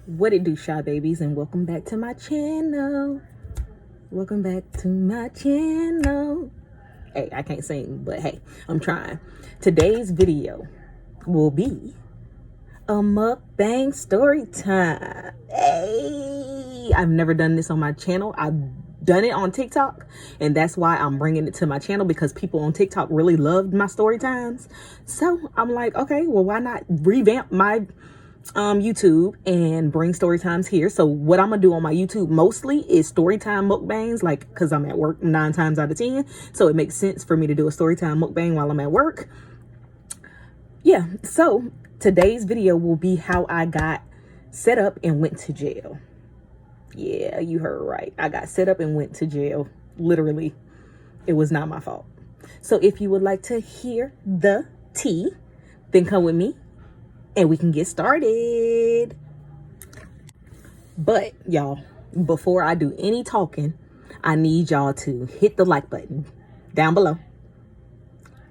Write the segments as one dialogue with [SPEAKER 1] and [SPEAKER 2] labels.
[SPEAKER 1] What it do, shy babies, and welcome back to my channel. Welcome back to my channel. Hey, I can't sing, but hey, I'm trying. Today's video will be a mukbang story time. Hey, I've never done this on my channel. I've done it on TikTok, and that's why I'm bringing it to my channel, because people on TikTok really loved my story times. So I'm like, okay, well, why not revamp my YouTube and bring story times here. So what I'm gonna do on my YouTube mostly is story time mukbangs, like, because I'm at work 9 times out of 10, so it makes sense for me to do a story time mukbang while I'm at work. Yeah, so today's video will be how I got set up and went to jail. Yeah, you heard right. I got set up and went to jail. Literally, it was not my fault. So if you would like to hear the tea, then come with me and we can get started. But y'all, before I do any talking, I need y'all to hit the like button down below.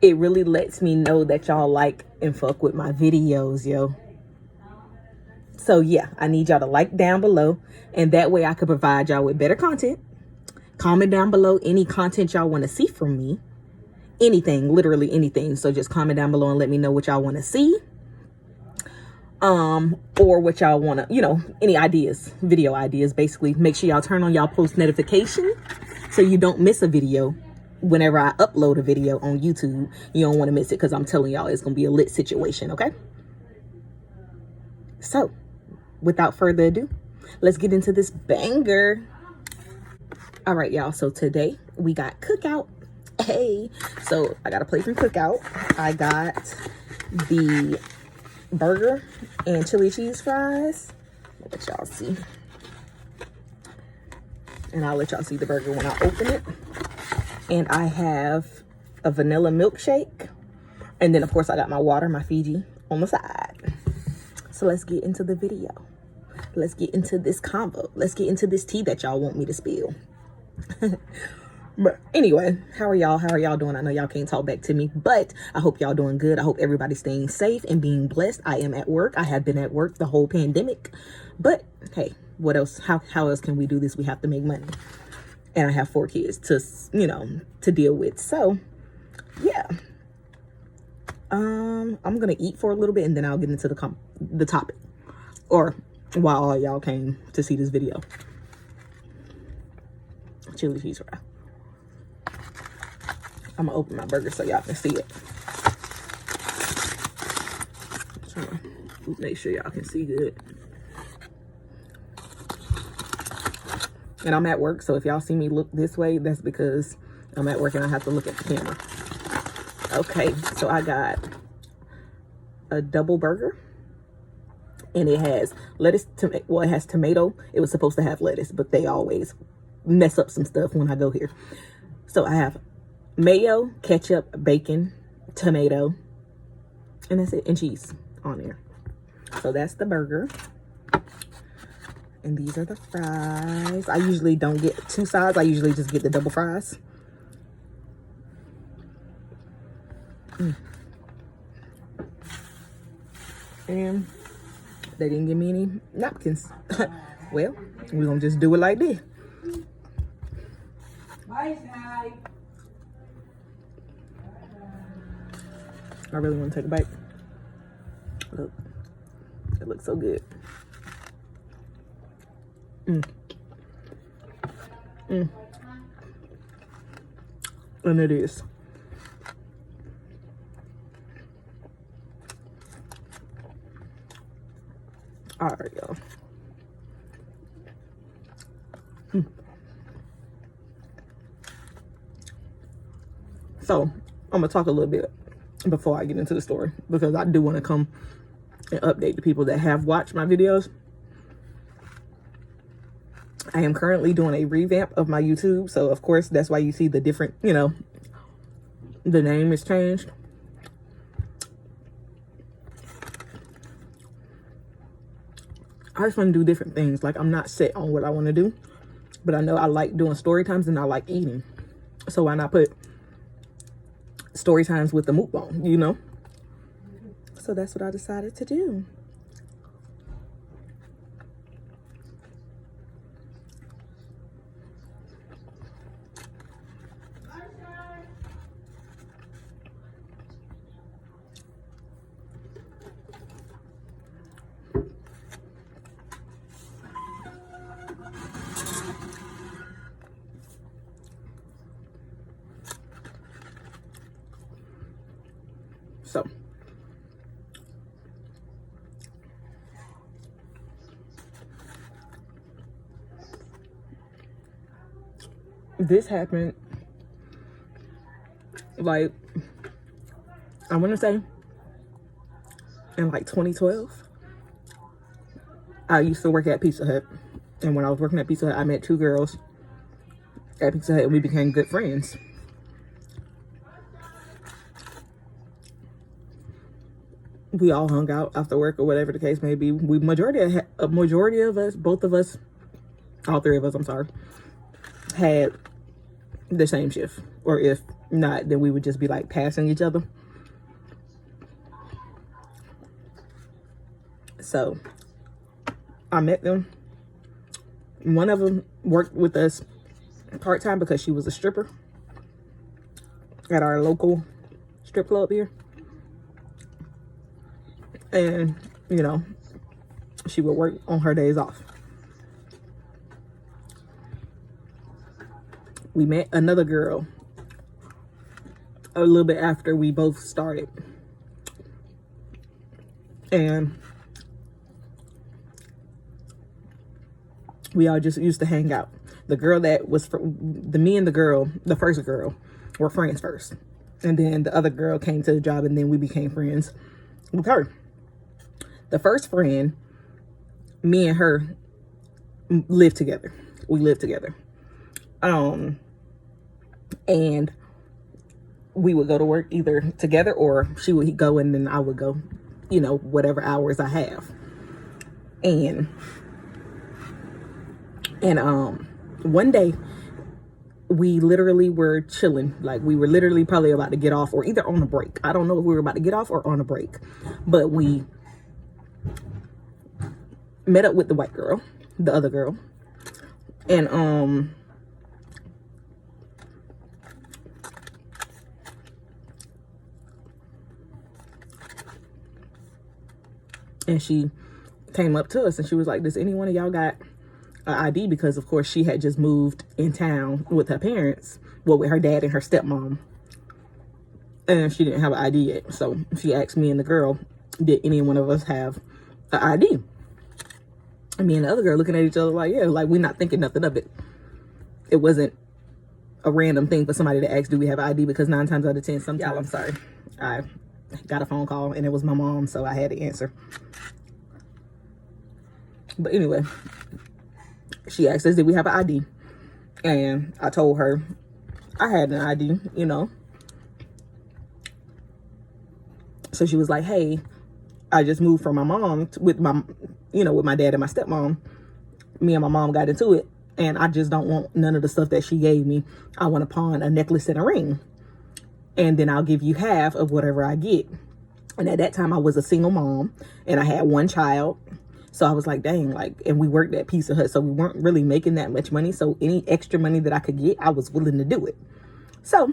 [SPEAKER 1] It really lets me know that y'all like and fuck with my videos, yo. So yeah, I need y'all to like down below, and that way I can provide y'all with better content. Comment down below any content y'all want to see from me. Anything, literally anything. So just comment down below and let me know what y'all want to see. Or what y'all want to, any ideas, video ideas. Basically, make sure y'all turn on y'all post notification so you don't miss a video. Whenever I upload a video on YouTube, you don't want to miss it, because I'm telling y'all it's going to be a lit situation, okay? So, without further ado, let's get into this banger. All right, y'all. So today we got Cookout. Hey, so I got a plate from Cookout. I got the burger and chili cheese fries. I'll let y'all see. And I'll let y'all see the burger when I open it. And I have a vanilla milkshake. And then, of course, I got my water, my Fiji, on the side. So let's get into the video. Let's get into this combo. Let's get into this tea that y'all want me to spill. But anyway, how are y'all? How are y'all doing? I know y'all can't talk back to me, but I hope y'all doing good. I hope everybody's staying safe and being blessed. I am at work. I have been at work the whole pandemic. But hey, what else? How else can we do this? We have to make money. And I have 4 kids to, to deal with. So, yeah. I'm going to eat for a little bit, and then I'll get into the topic. Or while all y'all came to see this video. Chili cheese fry. I'm gonna open my burger so y'all can see it. So make sure y'all can see good. And I'm at work, so if y'all see me look this way, that's because I'm at work and I have to look at the camera. Okay, so I got a double burger. And it has lettuce, well, it has tomato. It was supposed to have lettuce, but they always mess up some stuff when I go here. So I have mayo, ketchup, bacon, tomato, and that's it, and cheese on there. So that's the burger. And these are the fries. I usually don't get 2 sides. I usually just get the double fries. And they didn't give me any napkins. Well, we're gonna just do it like this. I really want to take a bite. Look, it looks so good. And it is. All right, y'all. So I'm gonna talk a little bit before I get into the story, because I do want to come and update the people that have watched my videos. I am currently doing a revamp of my YouTube, so of course that's why you see the different, the name is changed. I just want to do different things. Like, I'm not set on what I want to do, but I know I like doing story times and I like eating. So why not put story times with the mukbang, So that's what I decided to do. So this happened, like, I want to say in like 2012. I used to work at Pizza Hut, and when I was working at Pizza Hut, I met two girls at Pizza Hut, and we became good friends. We all hung out after work or whatever the case may be. A majority of us, both of us, all three of us, I'm sorry, had the same shift, or if not, then we would just be like passing each other. So I met them. One of them worked with us part-time because she was a stripper at our local strip club here. And, you know, she would work on her days off. We met another girl a little bit after we both started. And we all just used to hang out. The girl that was, me and the girl, the first girl, were friends first. And then the other girl came to the job, and then we became friends with her. The first friend, me and her lived together. We lived together. And we would go to work either together, or she would go and then I would go, you know, whatever hours I have. And one day we literally were chilling. Like, we were literally probably about to get off, or either on a break. I don't know if we were about to get off or on a break, but we met up with the white girl, the other girl. And she came up to us and she was like, does any one of y'all got an ID? Because of course she had just moved in town with her parents, well, with her dad and her stepmom, and she didn't have an ID yet. So she asked me and the girl, did any one of us have an ID? And me and the other girl looking at each other like, yeah, like, we're not thinking nothing of it. It wasn't a random thing for somebody to ask, do we have an ID? Because 9 times out of 10, sometimes, y'all, I'm sorry, I got a phone call and it was my mom, so I had to answer. But anyway, she asked us, did we have an ID? And I told her I had an ID, you know. So she was like, hey, I just moved from my mom with my dad and my stepmom. Me and my mom got into it, and I just don't want none of the stuff that she gave me. I want to pawn a necklace and a ring, and then I'll give you half of whatever I get. And at that time, I was a single mom, and I had one child. So I was like, dang, like, and we worked at Pizza Hut, so we weren't really making that much money. So any extra money that I could get, I was willing to do it. So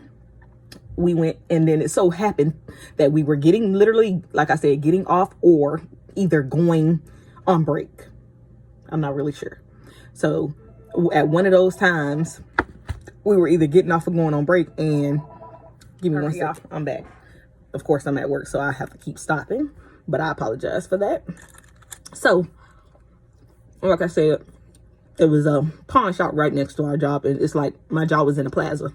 [SPEAKER 1] we went, and then it so happened that we were getting, literally, like I said, getting off or either going on break. I'm not really sure. So at one of those times, we were either getting off or going on break. And give me one second, I'm back. Of course, I'm at work, so I have to keep stopping, but I apologize for that. So, like I said, it was a pawn shop right next to our job, and it's like my job was in a plaza.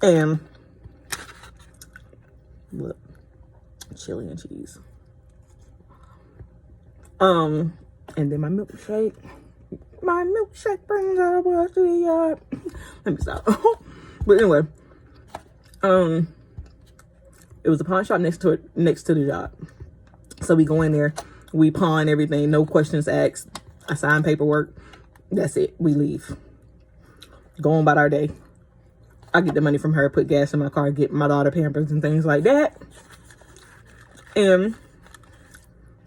[SPEAKER 1] And look, chili and cheese. And then my milkshake brings up what's the yard. Let me stop. But anyway, it was a pawn shop next to the job. So we go in there, we pawn everything, no questions asked. I sign paperwork. That's it. We leave. Go on about our day. I get the money from her, put gas in my car, get my daughter Pampers and things like that. And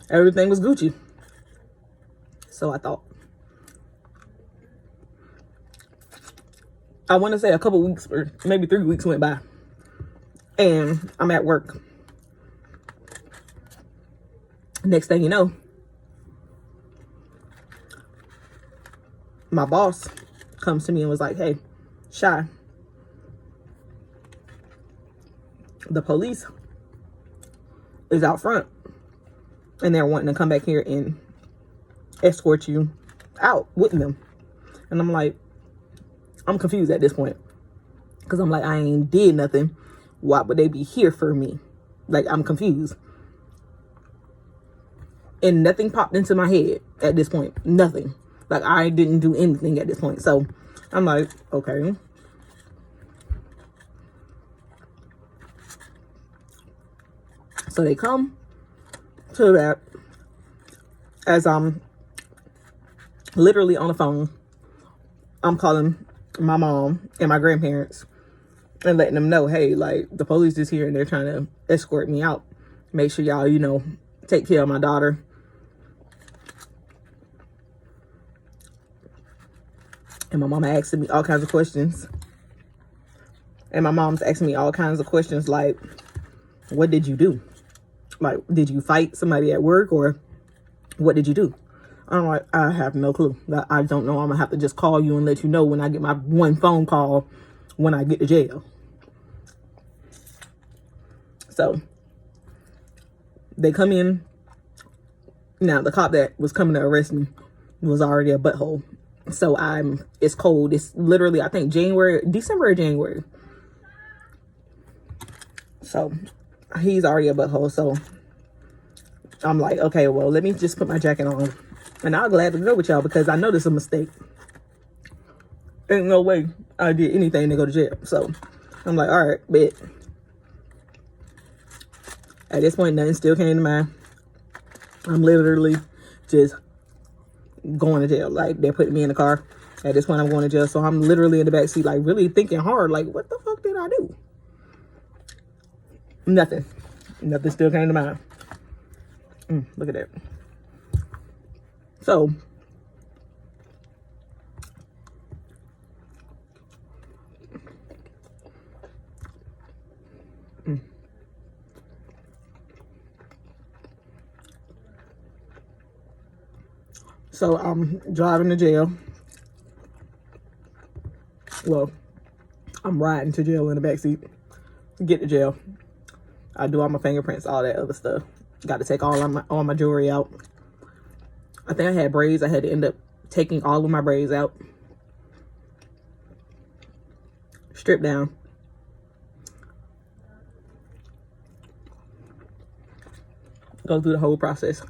[SPEAKER 1] everything was Gucci. So I thought. I want to say a couple weeks or maybe 3 weeks went by. And I'm at work. Next thing you know, my boss comes to me and was like, hey, Shy, the police is out front and they're wanting to come back here and escort you out with them. And I'm like, I'm confused at this point, because I'm like, I ain't did nothing. Why would they be here for me? Like, I'm confused. And nothing popped into my head at this point. Nothing. Like, I didn't do anything at this point. So I'm like, okay. So they come to that as I'm literally on the phone. I'm calling my mom and my grandparents and letting them know, hey, like, the police is here and they're trying to escort me out. Make sure y'all, you know, take care of my daughter. And my mama asking me all kinds of questions. And my mom's asking me all kinds of questions like, what did you do? Like, did you fight somebody at work, or what did you do? I'm like, I have no clue. I don't know. I'm going to have to just call you and let you know when I get my one phone call when I get to jail. So they come in. Now, the cop that was coming to arrest me was already a butthole. So it's cold. It's literally, I think, December or January. So he's already a butthole. So I'm like, okay, well, let me just put my jacket on. And I'll gladly go with y'all, because I know this is a mistake. Ain't no way I did anything to go to jail. So I'm like, all right, bet. At this point, nothing still came to mind. I'm literally just going to jail. Like, they're putting me in the car. At this point, I'm going to jail. So I'm literally in the back seat, like, really thinking hard, like, what the fuck did I do? Nothing. Nothing still came to mind. Look at that. So I'm driving to jail. Well, I'm riding to jail in the backseat. Get to jail. I do all my fingerprints, all that other stuff. Got to take all my jewelry out. I think I had braids. I had to end up taking all of my braids out. Strip down. Go through the whole process.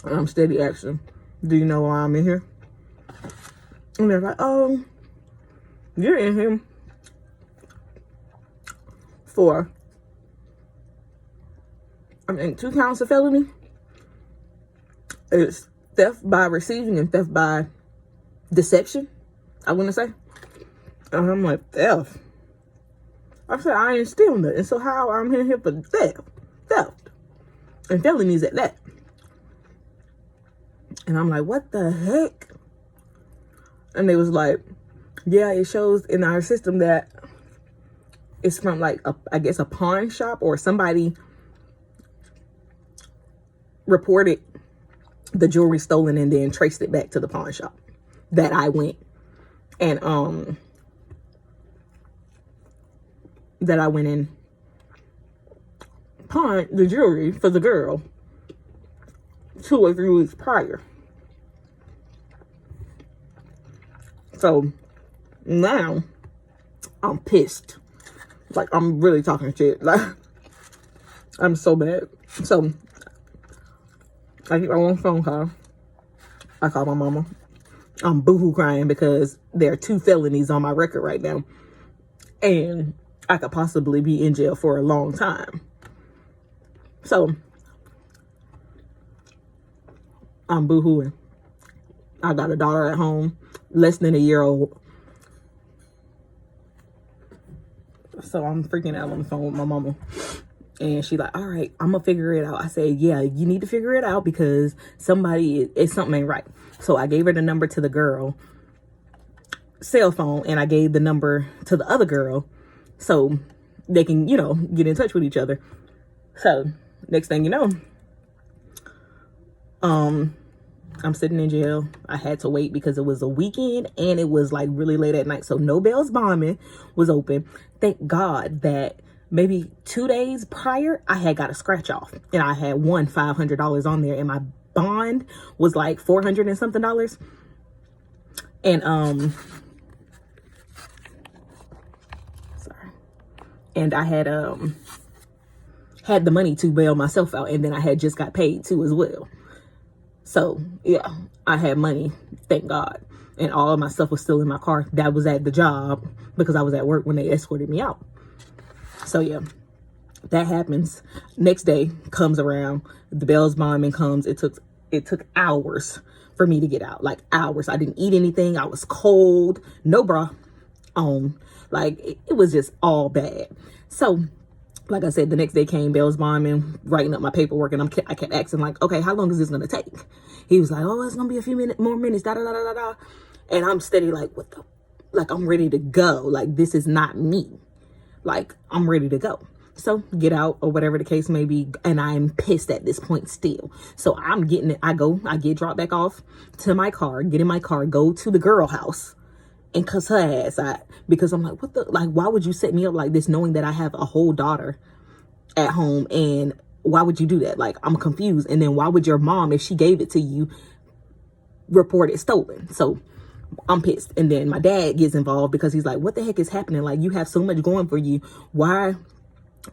[SPEAKER 1] And I'm steady asking, do you know why I'm in here? And they're like, oh, you're in here for, 2 counts of felony. It's theft by receiving and theft by deception, I want to say. And I'm like, theft? I said, I ain't stealing nothing. So how I'm in here for theft, and felonies at that? And I'm like, what the heck? And they was like, yeah, it shows in our system that it's from, like, I guess a pawn shop, or somebody reported the jewelry stolen and then traced it back to the pawn shop that I went and pawned the jewelry for the girl 2 or 3 weeks prior. So now I'm pissed. Like, I'm really talking shit. Like, I'm so bad. So I get my one phone call. I call my mama. I'm boohoo crying because there are 2 felonies on my record right now. And I could possibly be in jail for a long time. So I'm boohooing. I got a daughter at home, less than a year old. So I'm freaking out on the phone with my mama. And she like, all right, I'm going to figure it out. I said, yeah, you need to figure it out because something ain't right. So I gave her the number to the girl cell phone, and I gave the number to the other girl so they can, you know, get in touch with each other. So next thing you know, I'm sitting in jail. I had to wait because it was a weekend and it was like really late at night. So no Bell's Bombing was open. Thank God that maybe 2 days prior, I had got a scratch off and I had won $500 on there, and my bond was like $400 and something. And sorry. And I had the money to bail myself out, and then I had just got paid too as well. So yeah, I had money, thank God. And all of my stuff was still in my car that was at the job because I was at work when they escorted me out. So yeah, that happens. Next day comes around, the Bell's Bombing comes. It took hours for me to get out, like hours. I didn't eat anything. I was cold, no bra on. Like it was just all bad. So like I said, the next day came, Bell's Bombing, writing up my paperwork, and I kept asking like, okay, how long is this gonna take? He was like, oh, it's gonna be a few more minutes, da da da da da. And I'm steady like, what the, like I'm ready to go. Like this is not me. Like I'm ready to go. So get out or whatever the case may be, and I'm pissed at this point still. So I'm getting it. I get dropped back off to my car, get in my car, go to the girl house, and cuss her ass out because I'm like, what the, like, why would you set me up like this knowing that I have a whole daughter at home? And why would you do that? Like, I'm confused. And then why would your mom, if she gave it to you, report it stolen? So I'm pissed. And then my dad gets involved because he's like, what the heck is happening? Like, you have so much going for you. Why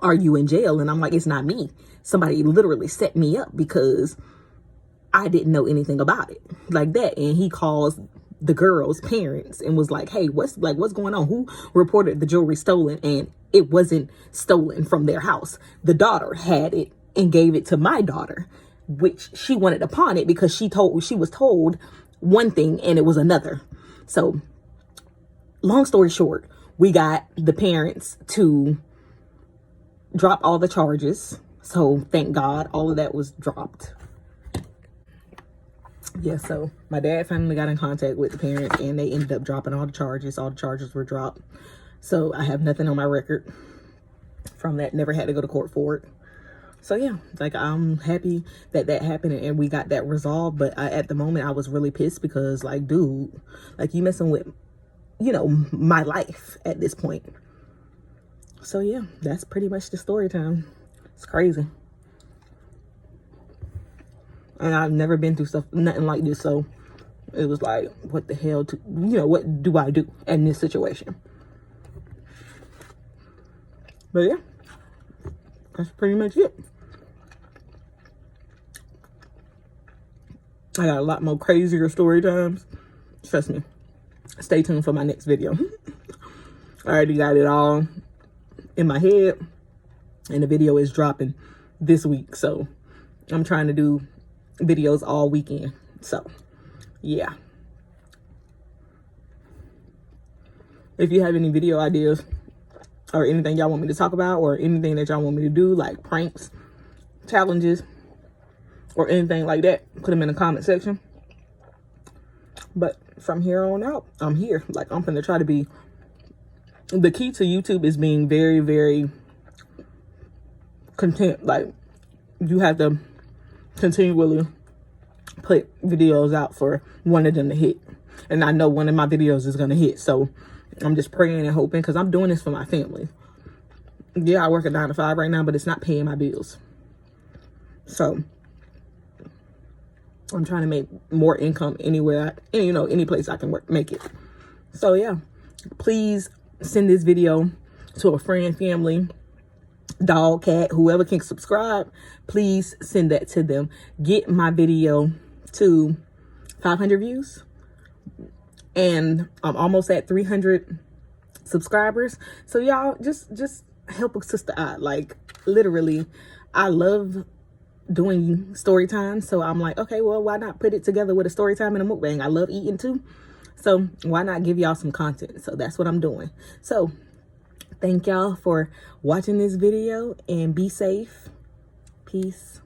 [SPEAKER 1] are you in jail? And I'm like, it's not me. Somebody literally set me up because I didn't know anything about it like that. And he calls the girl's parents and was like, hey, what's going on? Who reported the jewelry stolen? And it wasn't stolen from their house. The daughter had it and gave it to my daughter, which she wanted to pawn it because she was told one thing and it was another. So long story short, we got the parents to drop all the charges. So thank God all of that was dropped. Yeah, so my dad finally got in contact with the parents and they ended up dropping all the charges. All the charges were dropped. So I have nothing on my record from that. Never had to go to court for it. So yeah, like I'm happy that that happened and we got that resolved. But at the moment I was really pissed because like, dude, like you messing with, you know, my life at this point. So yeah, that's pretty much the story time. It's crazy. And I've never been through nothing like this. So it was like, what the hell, what do I do in this situation? But yeah, that's pretty much it. I got a lot more crazier story times. Trust me. Stay tuned for my next video. I already got it all in my head. And the video is dropping this week. So I'm trying to do videos all weekend. So yeah, if you have any video ideas or anything y'all want me to talk about or anything that y'all want me to do, like pranks, challenges, or anything like that, put them in the comment section. But from here on out, I'm here. Like I'm gonna try to be, the key to YouTube is being very, very content. Like you have to continually put videos out for one of them to hit, and I know one of my videos is gonna hit. So I'm just praying and hoping, because I'm doing this for my family. Yeah, I work a 9 to 5 right now, but it's not paying my bills. So I'm trying to make more income anywhere, any place I can make it. So yeah, please send this video to a friend, family, dog, cat, whoever can subscribe. Please send that to them. Get my video to 500 views, and I'm almost at 300 subscribers. So y'all just help a sister out. Like literally, I love doing story time. So I'm like, okay, well, why not put it together with a story time and a mukbang? I love eating too. So why not give y'all some content? So that's what I'm doing. So thank y'all for watching this video and be safe. Peace.